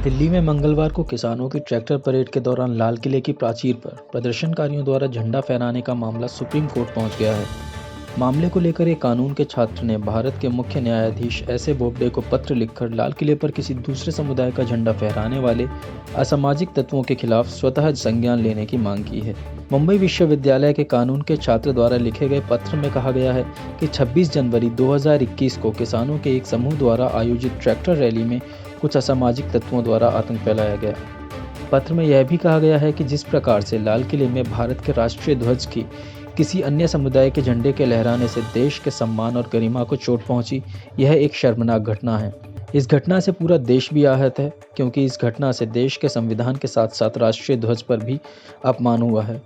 दिल्ली में मंगलवार को किसानों की ट्रैक्टर परेड के दौरान लाल किले की प्राचीर पर प्रदर्शनकारियों द्वारा झंडा फहराने का मामला सुप्रीम कोर्ट पहुंच गया है। मामले को लेकर एक कानून के छात्र ने भारत के मुख्य न्यायाधीश एस ए बोबडे को पत्र लिखकर लाल किले पर किसी दूसरे समुदाय का झंडा फहराने वाले असामाजिक तत्वों के खिलाफ स्वतः संज्ञान लेने की मांग की है। मुंबई विश्वविद्यालय के कानून के छात्र द्वारा लिखे गए पत्र में कहा गया है कि 26 जनवरी 2021 को किसानों के एक समूह द्वारा आयोजित ट्रैक्टर रैली में कुछ असामाजिक तत्वों द्वारा आतंक फैलाया गया। पत्र में यह भी कहा गया है कि जिस प्रकार से लाल किले में भारत के राष्ट्रीय ध्वज की किसी अन्य समुदाय के झंडे के लहराने से देश के सम्मान और गरिमा को चोट पहुंची, यह एक शर्मनाक घटना है। इस घटना से पूरा देश भी आहत है, क्योंकि इस घटना से देश के संविधान के साथ साथ राष्ट्रीय ध्वज पर भी अपमान हुआ है।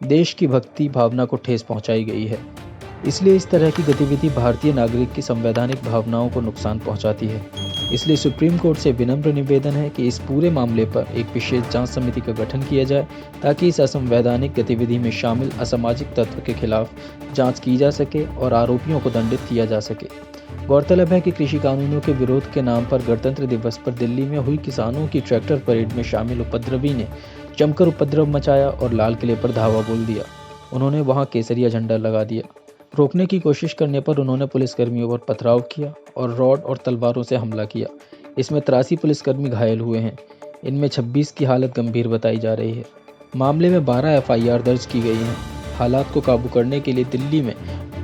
देश की भक्ति भावना को ठेस पहुंचाई गई है। इसलिए इस तरह की गतिविधि भारतीय नागरिक की संवैधानिक भावनाओं को नुकसान पहुंचाती है। इसलिए सुप्रीम कोर्ट से विनम्र निवेदन है कि इस पूरे मामले पर एक विशेष जांच समिति का गठन किया जाए, ताकि इस असंवैधानिक गतिविधि में शामिल असामाजिक तत्व के खिलाफ जांच की जा सके और आरोपियों को दंडित किया जा सके। गौरतलब है कि कृषि कानूनों के विरोध के नाम पर गणतंत्र दिवस पर दिल्ली में हुई किसानों की ट्रैक्टर परेड में शामिल उपद्रवी ने जमकर उपद्रव मचाया और लाल किले पर धावा बोल दिया। उन्होंने वहां केसरिया झंडा लगा दिया। रोकने की कोशिश करने पर उन्होंने पुलिसकर्मियों पर पथराव किया और रॉड और तलवारों से हमला किया। इसमें 83 पुलिसकर्मी घायल हुए हैं। इनमें 26 की हालत गंभीर बताई जा रही है। मामले में 12 FIR दर्ज की गई हैं। हालात को काबू करने के लिए दिल्ली में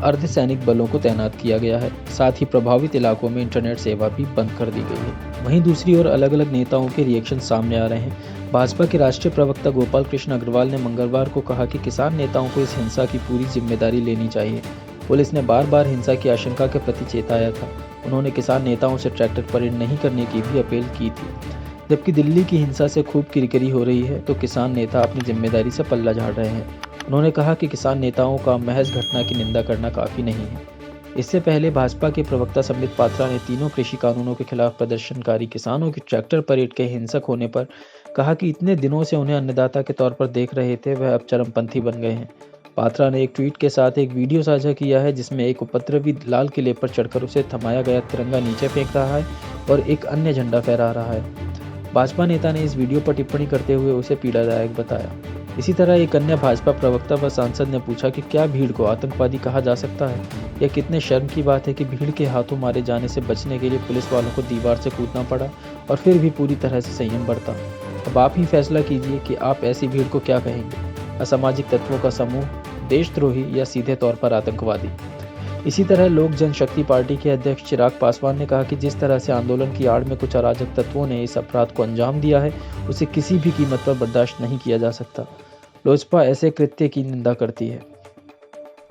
अर्धसैनिक बलों को तैनात किया गया है। साथ ही प्रभावित इलाकों में इंटरनेट सेवा भी बंद कर दी गई है। वहीं दूसरी ओर अलग अलग नेताओं के रिएक्शन सामने आ रहे हैं। भाजपा के राष्ट्रीय प्रवक्ता गोपाल कृष्ण अग्रवाल ने मंगलवार को कहा कि किसान नेताओं को इस हिंसा की पूरी जिम्मेदारी लेनी चाहिए। पुलिस ने बार बार हिंसा की आशंका के प्रति चेताया था। उन्होंने किसान नेताओं से ट्रैक्टर परेड नहीं करने की भी अपील की थी। जबकि दिल्ली की हिंसा से खूब किरकिरी हो रही है, तो किसान नेता अपनी जिम्मेदारी से पल्ला झाड़ रहे हैं। उन्होंने कहा कि किसान नेताओं का महज घटना की निंदा करना काफ़ी नहीं है। इससे पहले भाजपा के प्रवक्ता संबित पात्रा ने तीनों कृषि कानूनों के खिलाफ प्रदर्शनकारी किसानों की ट्रैक्टर परेड के हिंसक होने पर कहा कि इतने दिनों से उन्हें अन्नदाता के तौर पर देख रहे थे, वह अब चरमपंथी बन गए हैं। पात्रा ने एक ट्वीट के साथ एक वीडियो साझा किया है, जिसमें एक उपद्रवी लाल किले पर चढ़कर उसे थमाया गया तिरंगा नीचे फेंक रहा है और एक अन्य झंडा फहरा रहा है। भाजपा नेता ने इस वीडियो पर टिप्पणी करते हुए उसे पीड़ादायक बताया। इसी तरह एक अन्य भाजपा प्रवक्ता व सांसद ने पूछा कि क्या भीड़ को आतंकवादी कहा जा सकता है? यह कितने शर्म की बात है कि भीड़ के हाथों मारे जाने से बचने के लिए पुलिस वालों को दीवार से कूदना पड़ा और फिर भी पूरी तरह से संयम बरता। अब आप ही फैसला कीजिए कि आप ऐसी भीड़ को क्या कहेंगे, असामाजिक तत्वों का समूह, देशद्रोही या सीधे तौर पर आतंकवादी। इसी तरह लोक जनशक्ति पार्टी के अध्यक्ष चिराग पासवान ने कहा कि जिस तरह से आंदोलन की आड़ में कुछ अराजक तत्वों ने इस अपराध को अंजाम दिया है, उसे किसी भी कीमत पर बर्दाश्त नहीं किया जा सकता। लोजपा ऐसे कृत्य की निंदा करती है।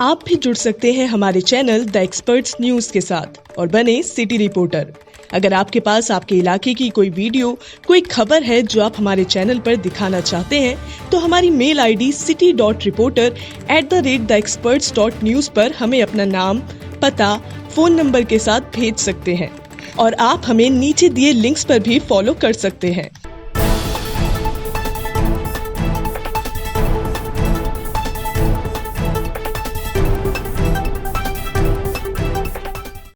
आप भी जुड़ सकते हैं हमारे चैनल द एक्सपर्ट्स न्यूज के साथ और बने सिटी रिपोर्टर। अगर आपके पास आपके इलाके की कोई वीडियो, कोई खबर है जो आप हमारे चैनल पर दिखाना चाहते हैं, तो हमारी मेल ID city.reporter@theexperts.news पर हमें अपना नाम, पता, फोन नंबर के साथ भेज सकते हैं। और आप हमें नीचे दिए लिंक्स पर भी फॉलो कर सकते हैं।